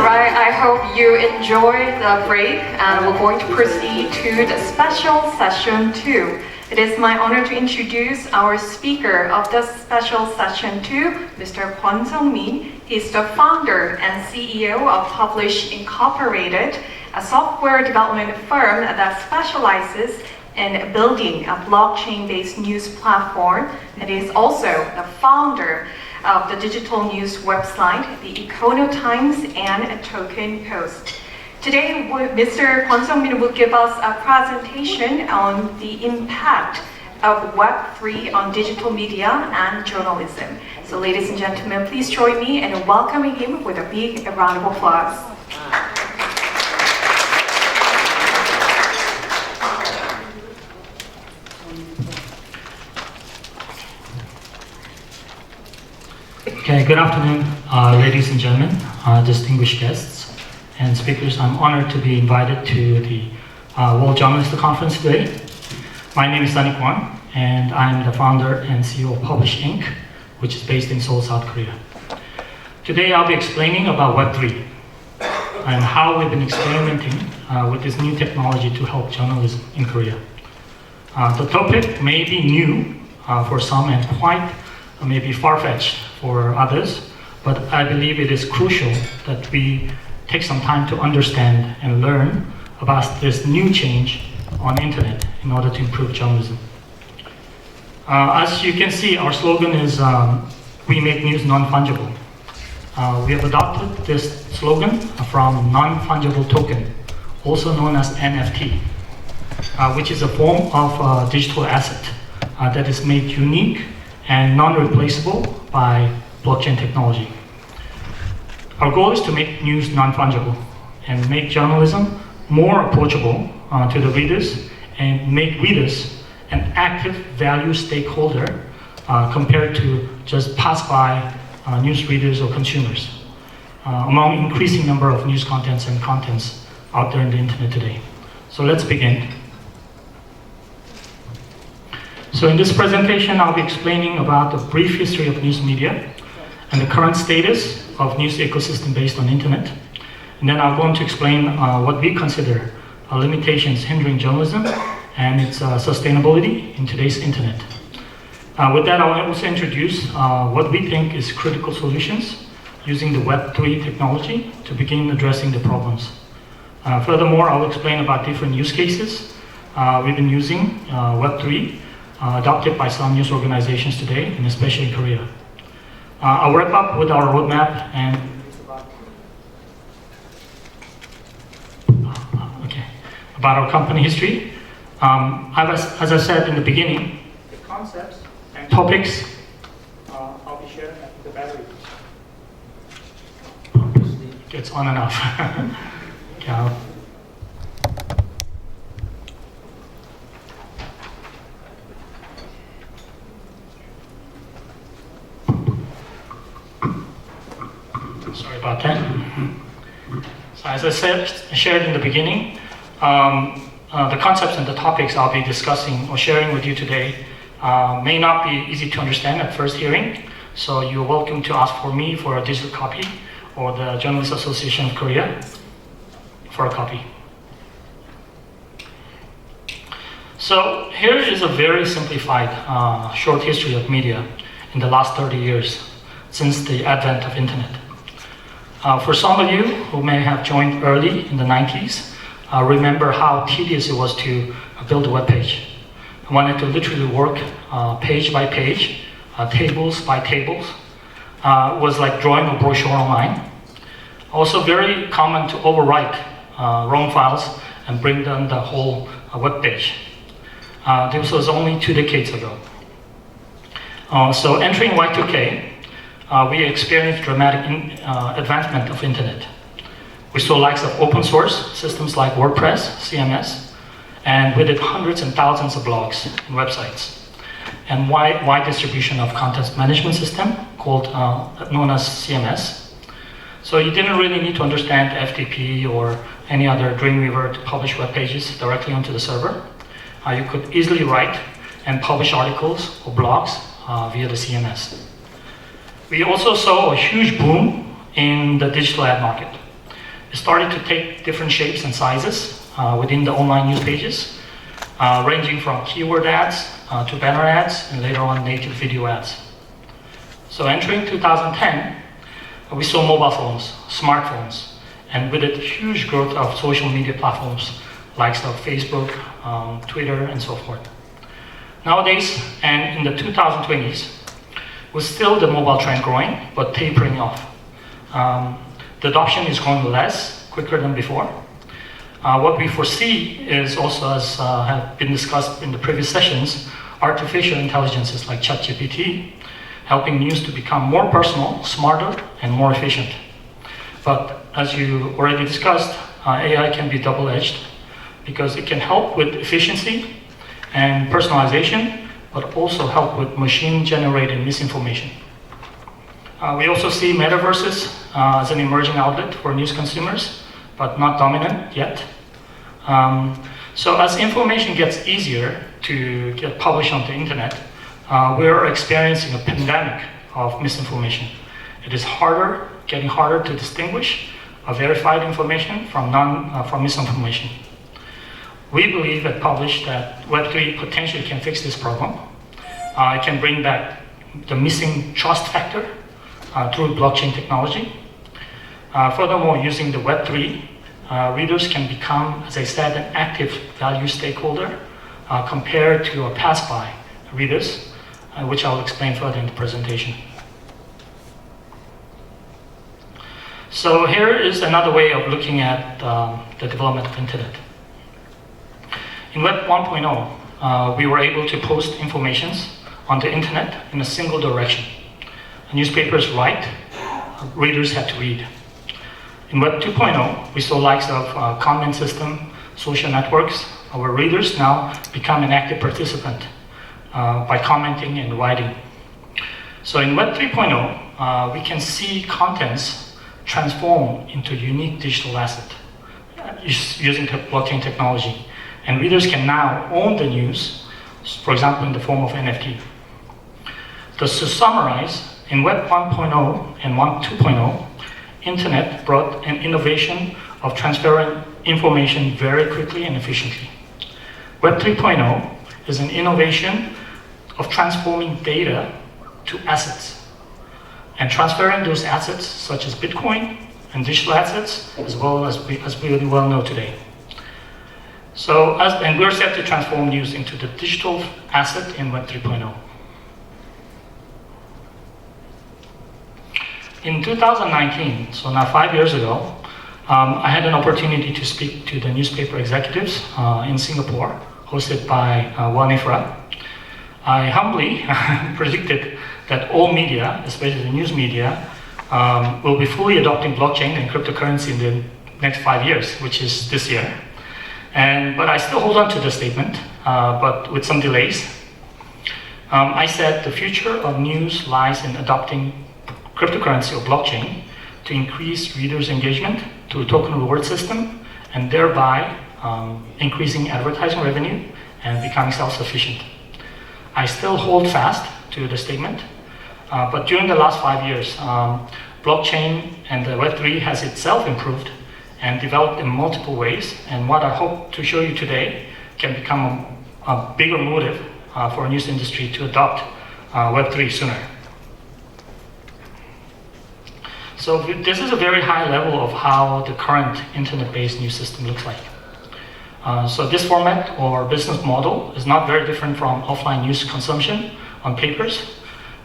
Alright, I hope you enjoyed the break, and we're going to proceed to the special session 2. It is my honor to introduce our speaker of the special session 2, Mr. Kwon Sung-min. He's the founder and CEO of Publish Incorporated, a software development firm that specializes in building a blockchain-based news platform. And is also the founder of the digital news website, the Econo Times and Token Post. Today, Mr. Kwon Sung-min will give us a presentation on the impact of Web3 on digital media and journalism. So ladies and gentlemen, please join me in welcoming him with a big round of applause. Okay, good afternoon, ladies and gentlemen, distinguished guests and speakers. I'm honored to be invited to the World Journalist Conference today. My name is Sonny KWON, and I'm the founder and CEO of Publish Inc., which is based in Seoul, South Korea. Today, I'll be explaining about Web3 and how we've been experimenting with this new technology to help journalism in Korea. The topic may be new for some and quite maybe far-fetched for others, but I believe it is crucial that we take some time to understand and learn about this new change on the internet in order to improve journalism. As you can see, our slogan is we make news non-fungible. We have adopted this slogan from non-fungible token, also known as NFT, which is a form of digital asset that is made unique and non-replaceable by blockchain technology. Our goal is to make news non-fungible and make journalism more approachable to the readers and make readers an active value stakeholder compared to just pass-by news readers or consumers among increasing number of news contents and contents out there in the internet today. So let's begin. So in this presentation, I'll be explaining about the brief history of news media and the current status of news ecosystem based on internet. And then I'm going to explain what we consider limitations hindering journalism and its sustainability in today's internet. With that, I will also introduce what we think is critical solutions using the Web3 technology to begin addressing the problems. Furthermore, I'll explain about different use cases we've been using Web3 adopted by some news organizations today, and especially in Korea. I'll wrap up with our roadmap and about our company history. As I said in the beginning, the concepts and topics I'll be sharing at the battery. Obviously, it gets on and off. Okay, sorry about that. So as I shared in the beginning, the concepts and the topics I'll be discussing or sharing with you today may not be easy to understand at first hearing, so you're welcome to ask for me for a digital copy or the Journalists Association of Korea for a copy. So here is a very simplified short history of media in the last 30 years since the advent of internet. For some of you who may have joined early in the 90s, remember how tedious it was to build a web page. I wanted to literally work page by page, tables by tables. It was like drawing a brochure online. Also very common to overwrite wrong files and bring down the whole web page. This was only 2 decades ago. So entering Y2K, we experienced dramatic advancement of internet. We saw likes of open source systems like WordPress, CMS, and with it hundreds and thousands of blogs and websites, and wide distribution of content management system called known as CMS. So you didn't really need to understand FTP or any other Dreamweaver to publish web pages directly onto the server. You could easily write and publish articles or blogs via the CMS. We also saw a huge boom in the digital ad market. it started to take different shapes and sizes within the online news pages, ranging from keyword ads to banner ads, and later on native video ads. So entering 2010, we saw mobile phones, smartphones, and with it, huge growth of social media platforms like Facebook, Twitter, and so forth. Nowadays, and in the 2020s, with still the mobile trend growing, but tapering off. The adoption is growing less, quicker than before. What we foresee is also, as have been discussed in the previous sessions, artificial intelligences like ChatGPT, helping news to become more personal, smarter, and more efficient. But as you already discussed, AI can be double-edged because it can help with efficiency and personalization, but also help with machine-generated misinformation. We also see metaverses as an emerging outlet for news consumers, but not dominant yet. So as information gets easier to get published on the internet, we're experiencing a pandemic of misinformation. It is getting harder to distinguish verified information from misinformation. We believe at Publish that Web3 potentially can fix this problem. It can bring back the missing trust factor through blockchain technology. Furthermore, using the Web3, readers can become, as I said, an active value stakeholder compared to a pass-by readers, which I'll explain further in the presentation. So here is another way of looking at the development of internet. In Web 1.0, we were able to post informations on the internet in a single direction. Newspapers write, readers had to read. In Web 2.0, we saw likes of comment system, social networks, where readers now become an active participant by commenting and writing. So in Web 3.0, we can see contents transform into unique digital asset using blockchain technology. And readers can now own the news, for example, in the form of NFT. To summarize, in Web 1.0 and Web 2.0, Internet brought an innovation of transferring information very quickly and efficiently. Web 3.0 is an innovation of transforming data to assets and transferring those assets, such as Bitcoin and digital assets, as we well know today. So, and we're set to transform news into the digital asset in Web 3.0. In 2019, so now 5 years ago, I had an opportunity to speak to the newspaper executives in Singapore, hosted by Wanifra. I humbly predicted that all media, especially the news media, will be fully adopting blockchain and cryptocurrency in the next 5 years, which is this year. But I still hold on to the statement, but with some delays. I said the future of news lies in adopting cryptocurrency or blockchain to increase readers' engagement through a token reward system, and thereby increasing advertising revenue and becoming self-sufficient. I still hold fast to the statement, but during the last 5 years, blockchain and the Web3 has itself improved and developed in multiple ways, and what I hope to show you today can become a bigger motive for a news industry to adopt Web3 sooner. So this is a very high level of how the current internet-based news system looks like. So this format or business model is not very different from offline news consumption on papers.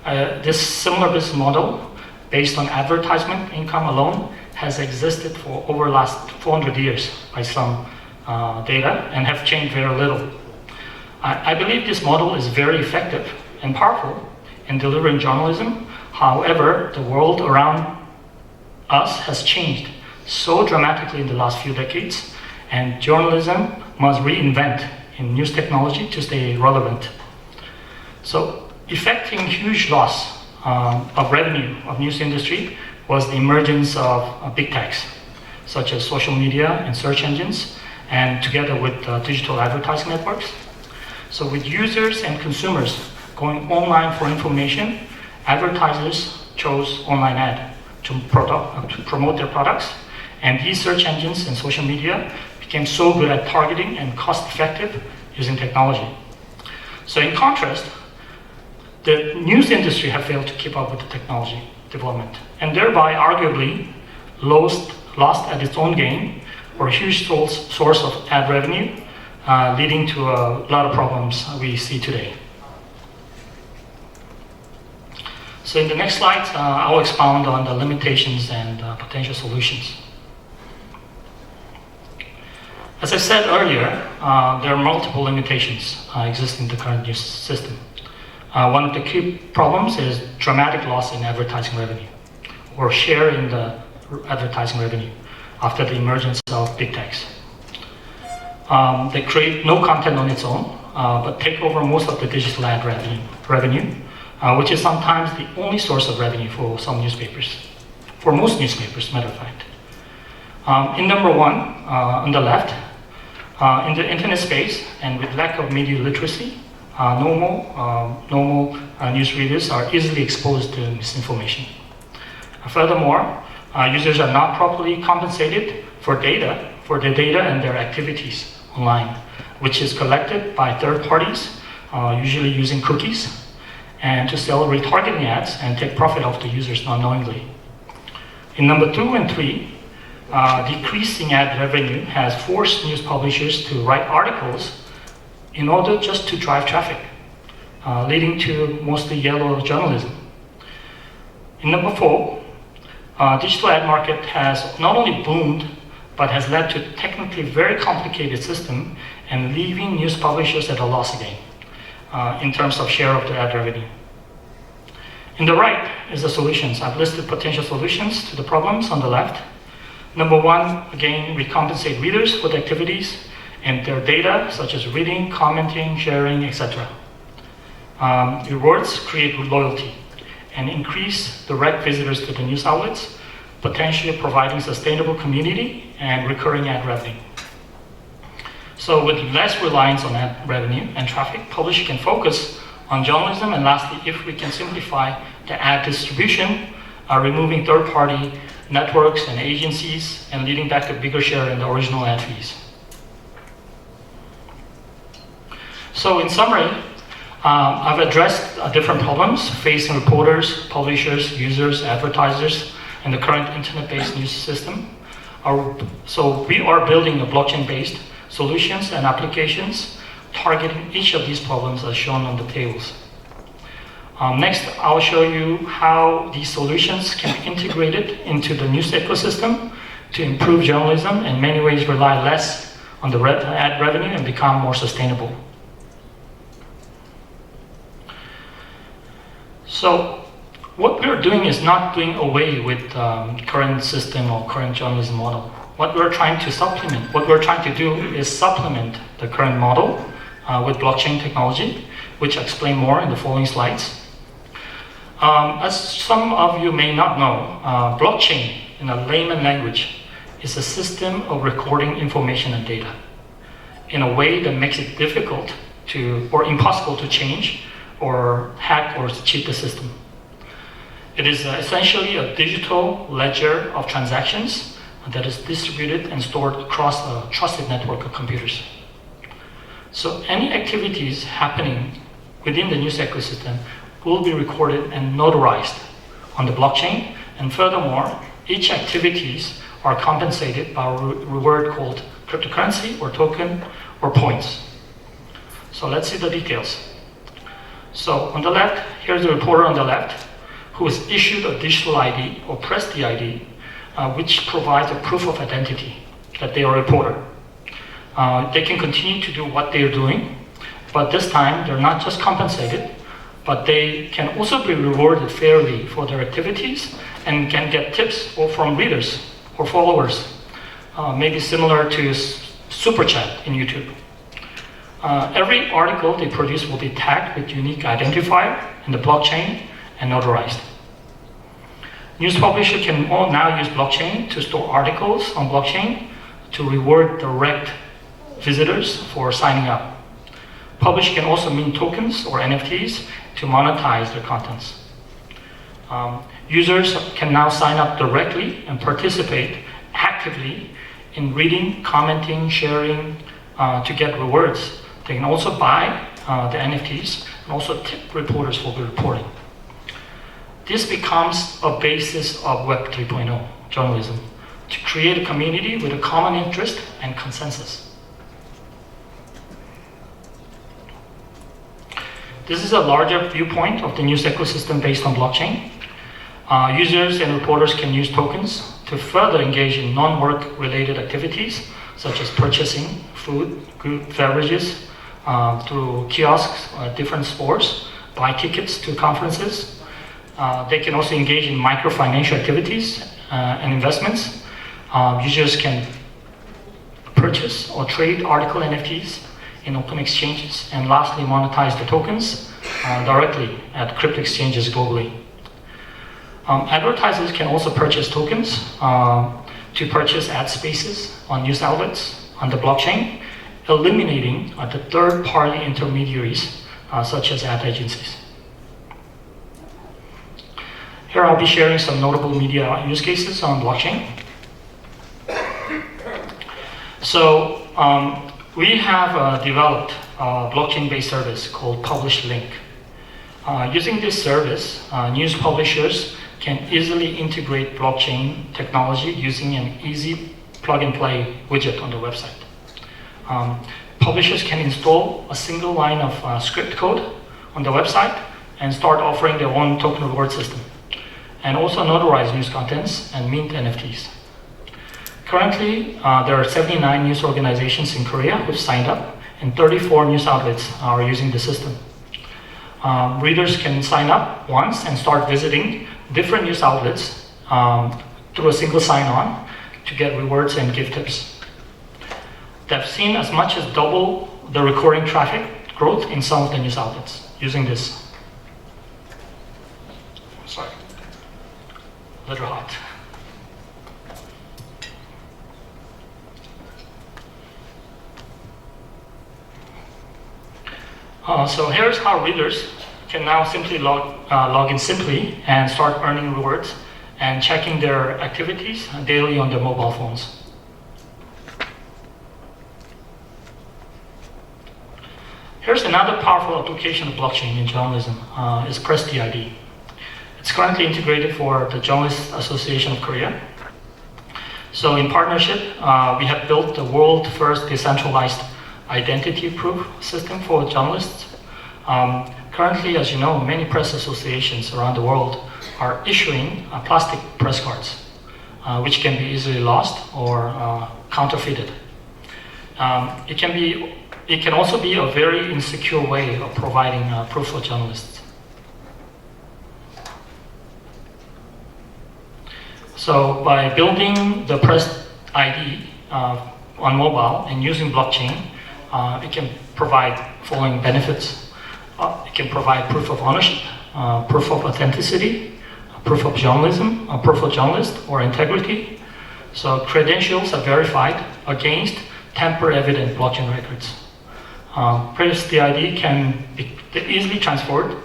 This similar business model, based on advertisement income alone, has existed for over the last 400 years by some data and have changed very little. I believe this model is very effective and powerful in delivering journalism. However, the world around us has changed so dramatically in the last few decades, and journalism must reinvent in news technology to stay relevant. So, effecting huge loss of revenue of news industry was the emergence of big techs, such as social media and search engines, and together with digital advertising networks. So with users and consumers going online for information, advertisers chose online ad to promote their products, And these search engines and social media became so good at targeting and cost-effective using technology. So in contrast, the news industry have failed to keep up with the technology development, and thereby arguably lost at its own game, or a huge source of ad revenue, leading to a lot of problems we see today. So in the next slide, I'll expound on the limitations and potential solutions. As I said earlier, there are multiple limitations existing in the current news system. One of the key problems is dramatic loss in advertising revenue, or share in the advertising revenue after the emergence of big techs. They create no content on its own, but take over most of the digital ad revenue, which is sometimes the only source of revenue for some newspapers, for most newspapers, matter of fact. In number one, on the left, in the internet space and with lack of media literacy, normal news readers are easily exposed to misinformation. Furthermore, users are not properly compensated for their data and their activities online, which is collected by third parties, usually using cookies, and to sell retargeting ads and take profit off the users unknowingly. In number 2 and 3, decreasing ad revenue has forced news publishers to write articles in order just to drive traffic, leading to mostly yellow journalism. In number 4, digital ad market has not only boomed, but has led to technically very complicated system and leaving news publishers at a loss again in terms of share of the ad revenue. In the right is the solutions. I've listed potential solutions to the problems on the left. Number 1, again, we compensate readers for the activities and their data, such as reading, commenting, sharing, etc. Rewards create loyalty and increase direct visitors to the news outlets, potentially providing sustainable community and recurring ad revenue. So with less reliance on ad revenue and traffic, publishers can focus on journalism, and lastly, if we can simplify the ad distribution, removing third-party networks and agencies and leading back to bigger share in the original ad fees. So in summary, I've addressed different problems facing reporters, publishers, users, advertisers, and the current internet-based news system. So we are building a blockchain-based solutions and applications targeting each of these problems as shown on the tables. Next, I'll show you how these solutions can be integrated into the news ecosystem to improve journalism, and in many ways rely less on the ad revenue and become more sustainable. So what we're doing is not doing away with current system or current journalism model. What we're trying to do is supplement the current model with blockchain technology, which I'll explain more in the following slides. As some of you may not know, blockchain in a layman language is a system of recording information and data in a way that makes it difficult to, or impossible to change or hack or cheat the system. It is essentially a digital ledger of transactions that is distributed and stored across a trusted network of computers. So any activities happening within the news ecosystem will be recorded and notarized on the blockchain, and furthermore, each activities are compensated by a reward called cryptocurrency or token or points. So let's see the details. So on the left, here's the reporter on the left who is issued a digital ID or press the ID, which provides a proof of identity that they are a reporter. They can continue to do what they're doing, but this time they're not just compensated, but they can also be rewarded fairly for their activities and can get tips from readers or followers, maybe similar to Super Chat in YouTube. Every article they produce will be tagged with unique identifier in the blockchain and notarized. News publishers can now use blockchain to store articles on blockchain to reward direct visitors for signing up. Publishers can also mint tokens or NFTs to monetize their contents. Users can now sign up directly and participate actively actively in reading, commenting, sharing to get rewards. They can also buy the NFTs and also tip reporters for the reporting. This becomes a basis of Web 3.0 journalism, to create a community with a common interest and consensus. This is a larger viewpoint of the news ecosystem based on blockchain. Users and reporters can use tokens to further engage in non-work related activities, such as purchasing food, beverages, through kiosks, different stores, buy tickets to conferences. They can also engage in micro-financial activities and investments. Users can purchase or trade article NFTs in open exchanges, and lastly, monetize the tokens directly at crypto exchanges globally. Advertisers can also purchase tokens to purchase ad spaces on news outlets on the blockchain, eliminating the third-party intermediaries such as ad agencies. Here I'll be sharing some notable media use cases on blockchain. So we have developed a blockchain-based service called Publish Link. Using this service, news publishers can easily integrate blockchain technology using an easy plug-and-play widget on the website. Publishers can install a single line of script code on the website and start offering their own token reward system, and also notarize news contents and mint NFTs. Currently, there are 79 news organizations in Korea who've signed up, and 34 news outlets are using the system. Readers can sign up once and start visiting different news outlets through a single sign-on to get rewards and gift tips. They've seen as much as double the recurring traffic growth in some of the news outlets using this. Sorry, a little hot. So here's how readers can now simply log in simply and start earning rewards and checking their activities daily on their mobile phones. Here's another powerful application of blockchain in journalism, is Press DID. It's currently integrated for the Journalists Association of Korea. So in partnership, we have built the world's first decentralized identity proof system for journalists. Currently, as you know, many press associations around the world are issuing plastic press cards, which can be easily lost or counterfeited. It can also be a very insecure way of providing proof for journalists. So by building the Press ID on mobile and using blockchain, it can provide following benefits. It can provide proof of ownership, proof of authenticity, proof of journalism, proof of journalist or integrity. So credentials are verified against tamper-evident blockchain records. Press DID can be easily transferred,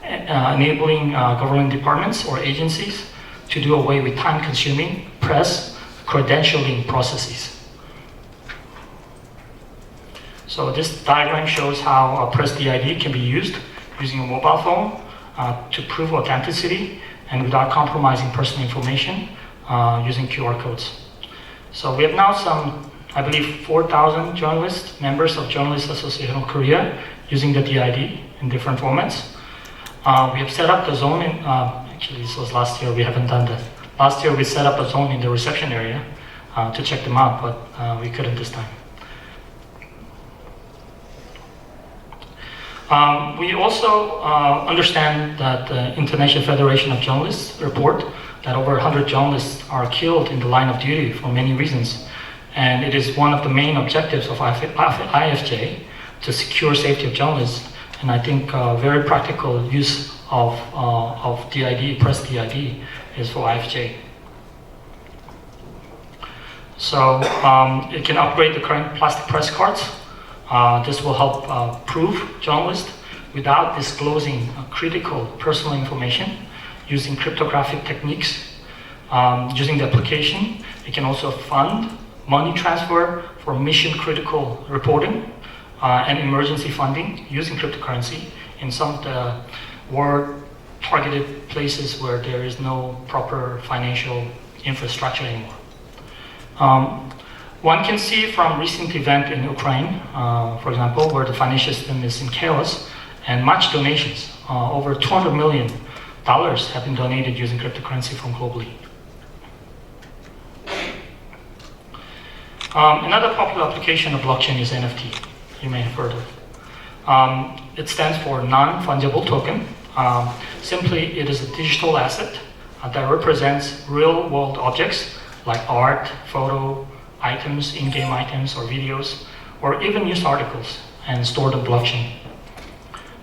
enabling government departments or agencies to do away with time-consuming press credentialing processes. So this diagram shows how Press DID can be used using a mobile phone to prove authenticity and without compromising personal information using QR codes. So we have now some, I believe, 4,000 journalists, members of Journalists Association of Korea using the DID in different formats. We have set up the zone in, actually this was last year, we haven't done that. Last year we set up a zone in the reception area to check them out, but we couldn't this time. We also understand that the International Federation of Journalists report that over 100 journalists are killed in the line of duty for many reasons. And it is one of the main objectives of IFJ to secure safety of journalists. And I think very practical use of DID, Press DID, is for IFJ. So it can upgrade the current plastic press cards. This will help prove journalists without disclosing critical personal information using cryptographic techniques. Using the application, you can also fund money transfer for mission-critical reporting and emergency funding using cryptocurrency in some of the war-targeted places where there is no proper financial infrastructure anymore. One can see from recent event in Ukraine, for example, where the financial system is in chaos, and much donations, over $200 million have been donated using cryptocurrency from globally. Another popular application of blockchain is NFT. You may have heard of. It stands for non-fungible token. Simply, it is a digital asset that represents real-world objects like art, photo, items, in-game items, or videos, or even news articles, and stored on blockchain.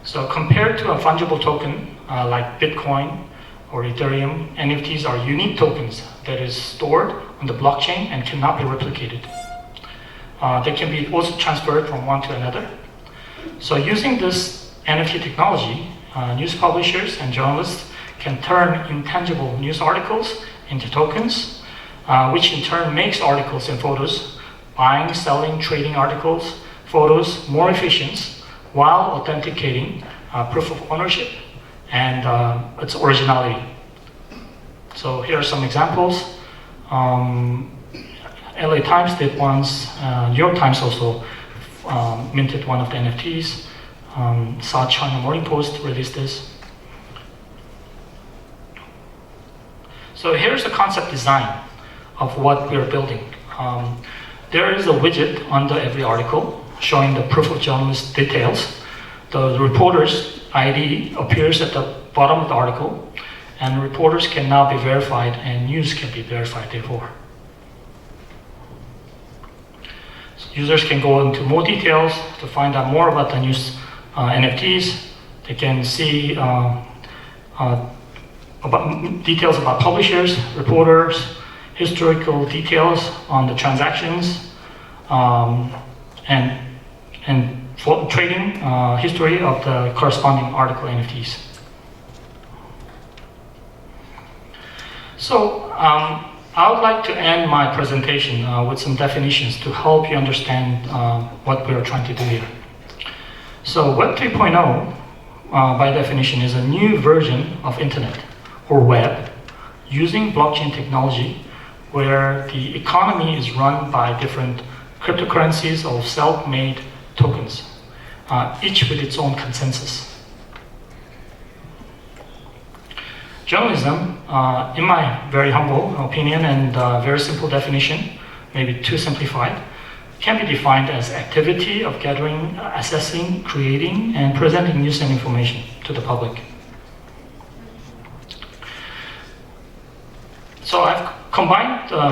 So compared to a fungible token like Bitcoin or Ethereum, NFTs are unique tokens that is stored on the blockchain and cannot be replicated. They can be also transferred from one to another. So using this NFT technology, news publishers and journalists can turn intangible news articles into tokens, which in turn makes articles and photos, buying, selling, trading articles, photos more efficient while authenticating proof of ownership and its originality. So here are some examples. LA Times did once, New York Times also minted one of the NFTs. South China Morning Post released this. So here's the concept design of what we're building. There is a widget under every article showing the proof of journalist details. The reporter's ID appears at the bottom of the article, and reporters can now be verified and news can be verified therefore. Users can go into more details to find out more about the news NFTs. They can see details about publishers, reporters, historical details on the transactions, and for trading history of the corresponding article NFTs. So I would like to end my presentation with some definitions to help you understand what we are trying to do here. So Web 3.0, by definition, is a new version of internet or web using blockchain technology where the economy is run by different cryptocurrencies or self-made tokens, each with its own consensus. Journalism, in my very humble opinion and very simple definition, maybe too simplified, can be defined as activity of gathering, assessing, creating, and presenting news and information to the public. So I've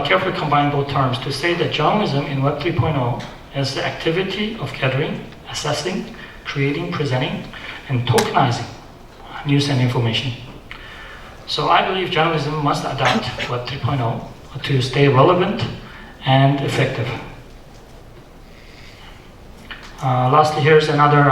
carefully combined both terms to say that journalism in Web 3.0 is the activity of gathering, assessing, creating, presenting, and tokenizing news and information. So I believe journalism must adapt Web 3.0 to stay relevant and effective. Lastly, here's another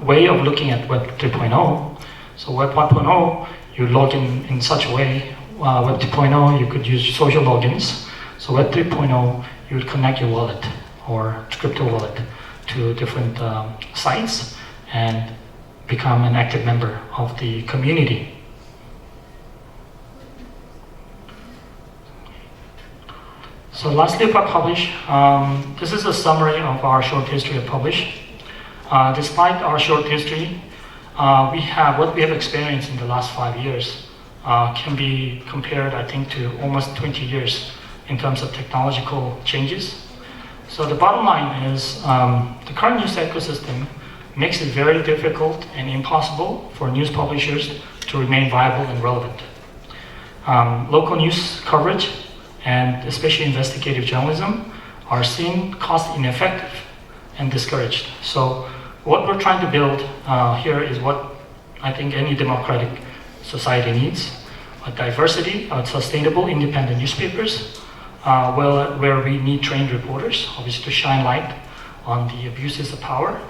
way of looking at Web 3.0. So Web 1.0, you log in such a way. Web 2.0, you could use social logins. So Web 3.0, you would connect your wallet or crypto wallet to different sites and become an active member of the community. So lastly about Publish, this is a summary of our short history of Publish. Despite our short history, what we have experienced in the last 5 years can be compared, I think, to almost 20 years in terms of technological changes. So the bottom line is the current news ecosystem makes it very difficult and impossible for news publishers to remain viable and relevant. Local news coverage and especially investigative journalism are seen cost ineffective and discouraged. So what we're trying to build here is what I think any democratic society needs: a diversity of sustainable independent newspapers where we need trained reporters, obviously, to shine light on the abuses of power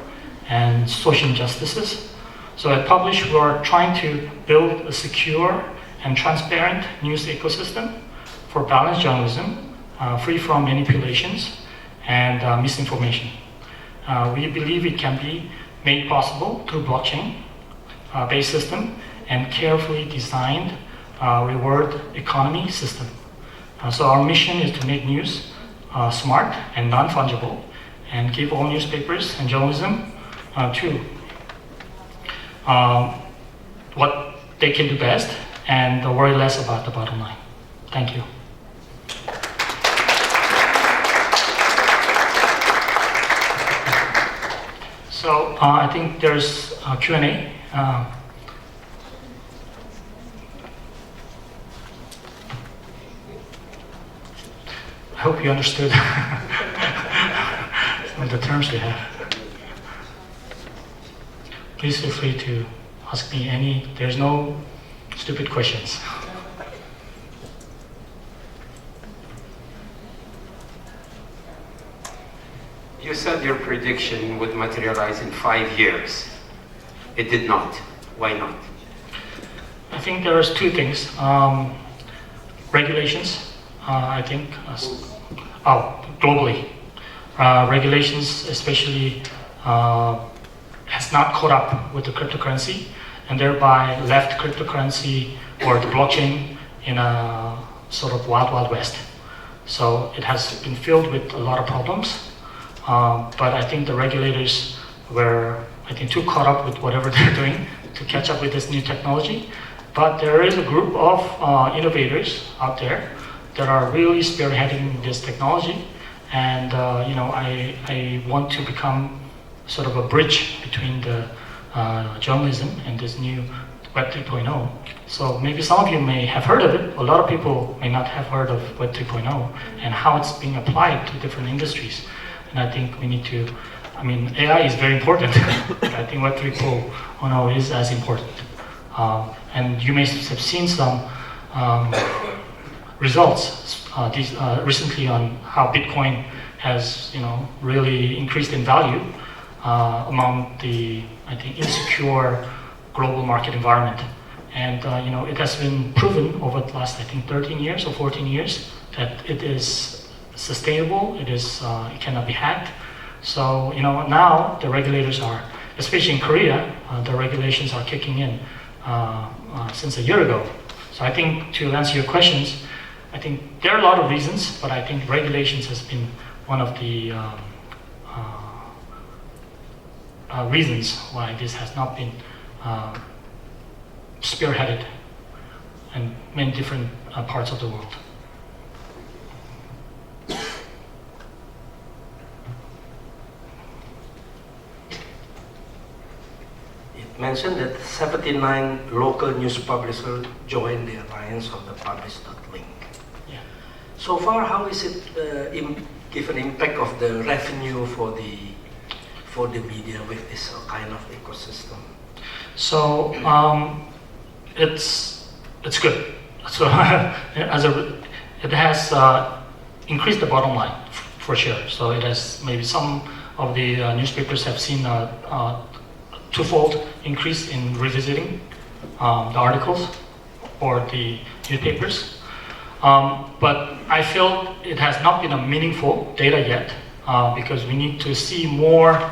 and social injustices. So at Publish, we are trying to build a secure and transparent news ecosystem for balanced journalism, free from manipulations and misinformation. We believe it can be made possible through blockchain-based system and carefully designed reward economy system. So our mission is to make news smart and non-fungible and give all newspapers and journalism to what they can do best and worry less about the bottom line. Thank you. So I think there's a Q&A. I hope you understood some of the terms we have. Please feel free to ask me any. There's no stupid questions. You said your prediction would materialize in 5 years. It did not. Why not? I think there's two things. Regulations, I think, globally. Regulations especially has not caught up with the cryptocurrency and thereby left cryptocurrency or the blockchain in a sort of wild, wild west. So it has been filled with a lot of problems. But I think the regulators were, too caught up with whatever they're doing to catch up with this new technology. But there is a group of innovators out there that are really spearheading this technology. And I want to become sort of a bridge between the journalism and this new Web 3.0. So maybe some of you may have heard of it. A lot of people may not have heard of Web 3.0 and how it's being applied to different industries. And I think we need to, AI is very important. But I think Web 3.0 is as important. And you may have seen some results recently on how Bitcoin has, really increased in value among the, insecure global market environment. And, it has been proven over the last, 13 years or 14 years that it is sustainable, it cannot be hacked. So, now the regulators are, especially in Korea, the regulations are kicking in since a year ago. So I think to answer your questions, I think there are a lot of reasons, but I think regulations has been one of the reasons why this has not been spearheaded in many different parts of the world. Mentioned that 79 local news publishers joined the alliance of the publish.link. Yeah. So far, how is it give an impact of the revenue for the media with this kind of ecosystem? So it's good. So it has increased the bottom line for sure. So it has maybe some of the newspapers have seen twofold increase in revisiting the articles or the newspapers. But I feel it has not been a meaningful data yet because we need to see more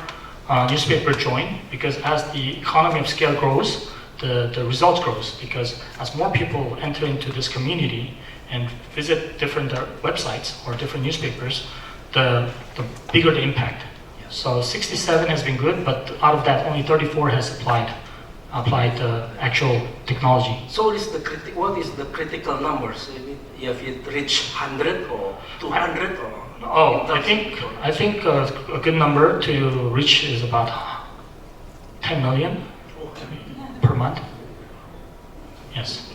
newspaper join, because as the economy of scale grows, the results grows, because as more people enter into this community and visit different websites or different newspapers, the bigger the impact. So 67 has been good, but out of that, only 34 has applied the actual technology. So what is the critical numbers? If it reach 100 or 200 or? I think a good number to reach is about 10 million per month. Yes,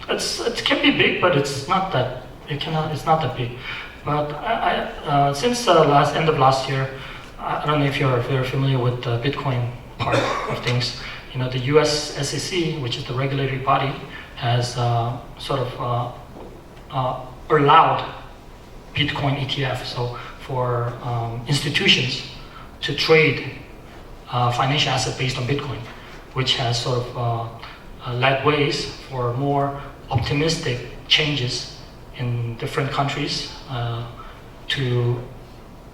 it can be big, but it's not that that big. But since end of last year, I don't know if you're very familiar with the Bitcoin part of things. The U.S. SEC, which is the regulatory body, has allowed Bitcoin ETF, so for institutions to trade financial asset based on Bitcoin, which has led ways for more optimistic changes in different countries to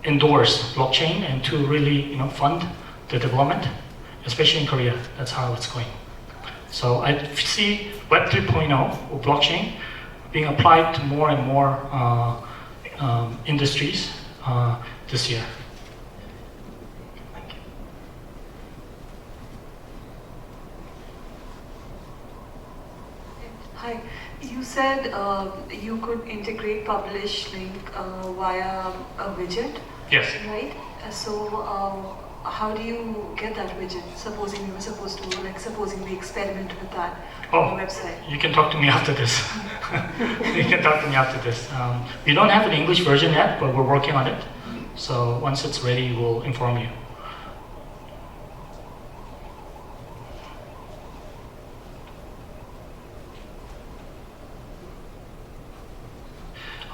endorse blockchain and to really fund the development, especially in Korea. That's how it's going. So I see Web 3.0 or blockchain being applied to more and more industries this year. Hi, you said you could integrate publish link via a widget, Yes. right? So how do you get that widget? Supposing you were supposed to, supposing we experiment with that on the website. You can talk to me after this. You can talk to me after this. We don't have an English version yet, but we're working on it. So once it's ready, we'll inform you.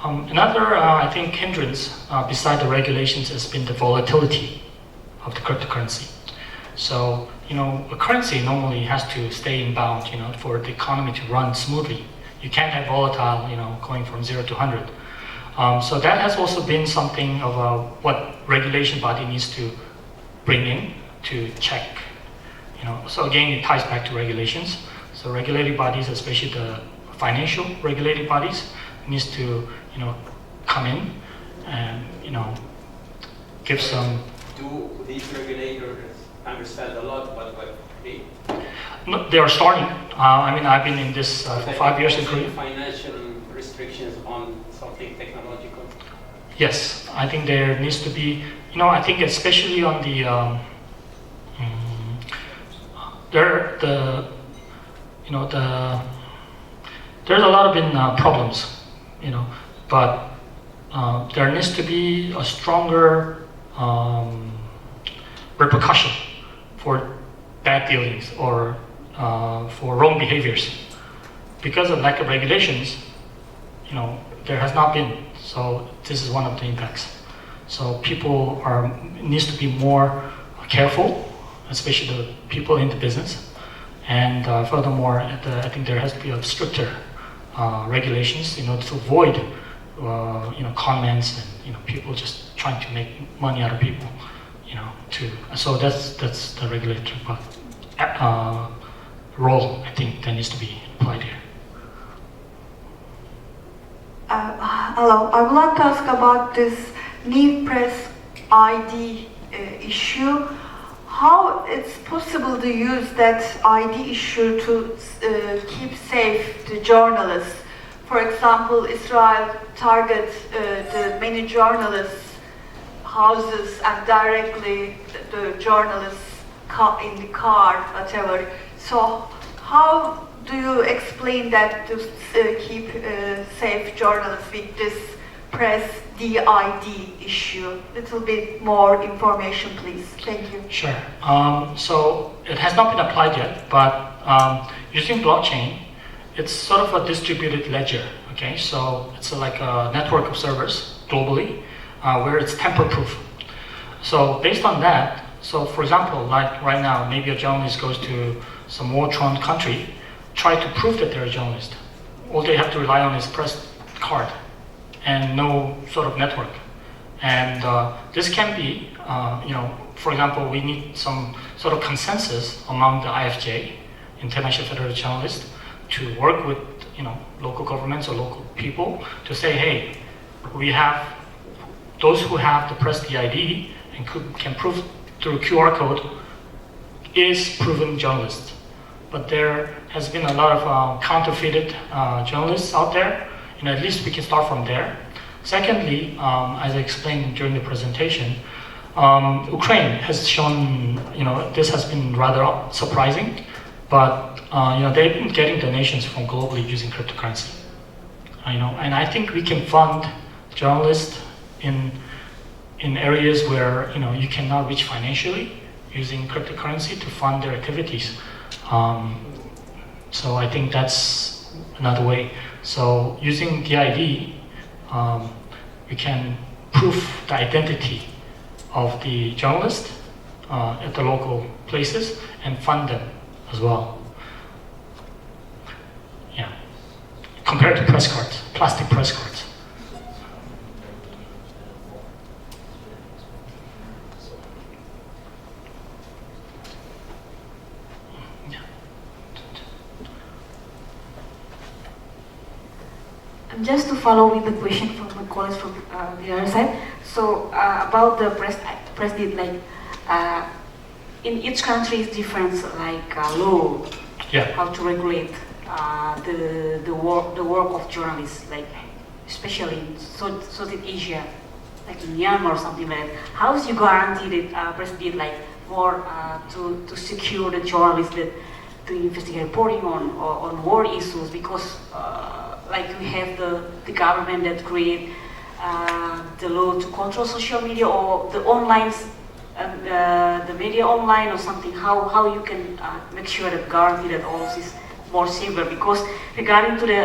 Another, I think, hindrance beside the regulations has been the volatility of the cryptocurrency. So, a currency normally has to stay in bound, for the economy to run smoothly. You can't have volatile, going from 0 to 100. So that has also been something of what regulation body needs to bring in to check. So again, it ties back to regulations. So regulating bodies, especially the financial regulating bodies, needs to come in and give some. Do these regulators understand a lot about Web3? No, they are starting. I've been in this for 5 years in Korea. Financial restrictions on something technological. Yes, I think there needs to be. I think especially on the there's a lot of been problems, but there needs to be a stronger repercussion for bad dealings or for wrong behaviors. Because of lack of regulations, there has not been. So this is one of the impacts. So people needs to be more careful, especially the people in the business. And furthermore, I think there has to be a stricter regulations, to avoid, comments and people just trying to make money out of people, So that's the regulatory role, I think, that needs to be applied here. Hello, I would like to ask about this new press ID issue. How it's possible to use that ID issue to keep safe the journalists? For example, Israel targets the many journalists' houses and directly the journalists in the car, whatever. So how do you explain that to keep safe journalists with this press DID issue? Little bit more information, please. Thank you. Sure. So it has not been applied yet, but using blockchain, it's sort of a distributed ledger. Okay, so it's like a network of servers globally, where it's tamper-proof. So based on that, so for example, like right now, maybe a journalist goes to some war-torn country, try to prove that they're a journalist. All they have to rely on is press card and no sort of network. And this can be, for example, we need some sort of consensus among the IFJ, International Federation of Journalists, to work with, local governments or local people to say, hey, we have those who have the press DID and can prove through QR code is proven journalists. But there has been a lot of counterfeited journalists out there, and at least we can start from there. Secondly, as I explained during the presentation, Ukraine has shown, this has been rather surprising, but they've been getting donations from globally using cryptocurrency. And I think we can fund journalists in areas where you cannot reach financially using cryptocurrency to fund their activities. So I think that's another way. So using DID, we can prove the identity of the journalist at the local places and fund them as well. Yeah, compared to press cards. plastic press cards. And just to follow with the question from my colleagues from the other side, so about the press deed, like in each country is different, like law, Yeah. how to regulate the work of journalists, like especially in Southeast Asia, like in Myanmar or something like that. How is you guarantee that press deed, like for to secure the journalists that to investigate reporting on war issues, because like we have the government that create the law to control social media or the online, the media online or something. How you can make sure that guarantee that all this is more safer? Because regarding to the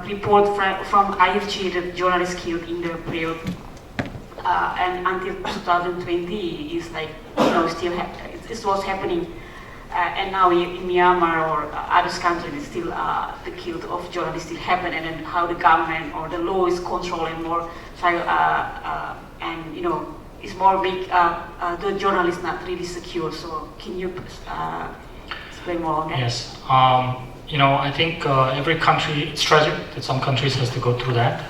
report from IFG that journalists killed in the period and until 2020 is like still it was happening. And now in Myanmar or other countries, still the kill of journalists still happen, and then how the government or the law is controlling more, and it's more big. The journalists not really secure. So can you explain more on that? Yes. I think every country, it's tragic that some countries has to go through that.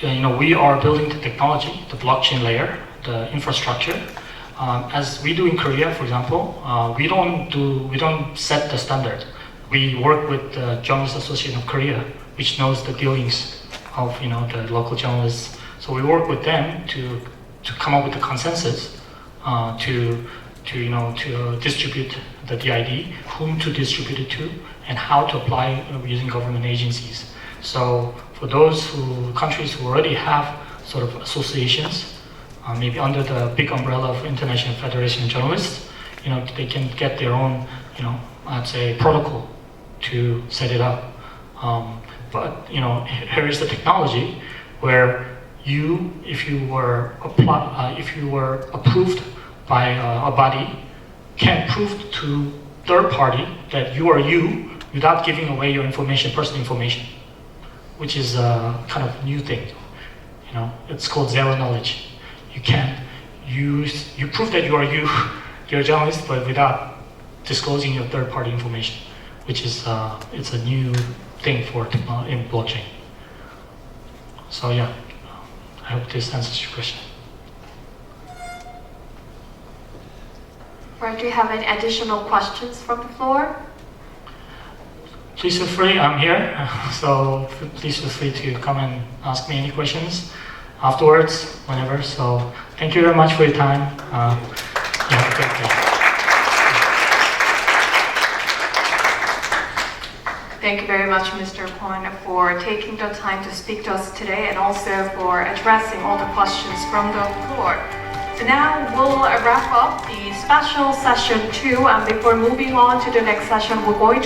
We are building the technology, the blockchain layer, the infrastructure. As we do in Korea, for example, we don't set the standard. We work with the Journalists Association of Korea, which knows the dealings of the local journalists. So we work with them to come up with the consensus to distribute the DID, whom to distribute it to, and how to apply using government agencies. So for those countries who already have sort of associations, maybe under the big umbrella of International Federation of Journalists, they can get their own, I'd say, protocol to set it up. But here is the technology where if you were approved by a body, can prove to third party that you are you without giving away your information, personal information, which is a kind of new thing. It's called zero knowledge. You prove that you are you're a journalist, but without disclosing your third-party information, which is it's a new thing for in blockchain. So yeah, I hope this answers your question. Right, do you have any additional questions from the floor? Please feel free, I'm here, so please feel free to come and ask me any questions afterwards, whenever. So thank you very much for your time. You have a great day. Thank you very much, Mr. KWON, for taking the time to speak to us today and also for addressing all the questions from the floor. So now we'll wrap up the special session 2, and before moving on to the next session, we're going to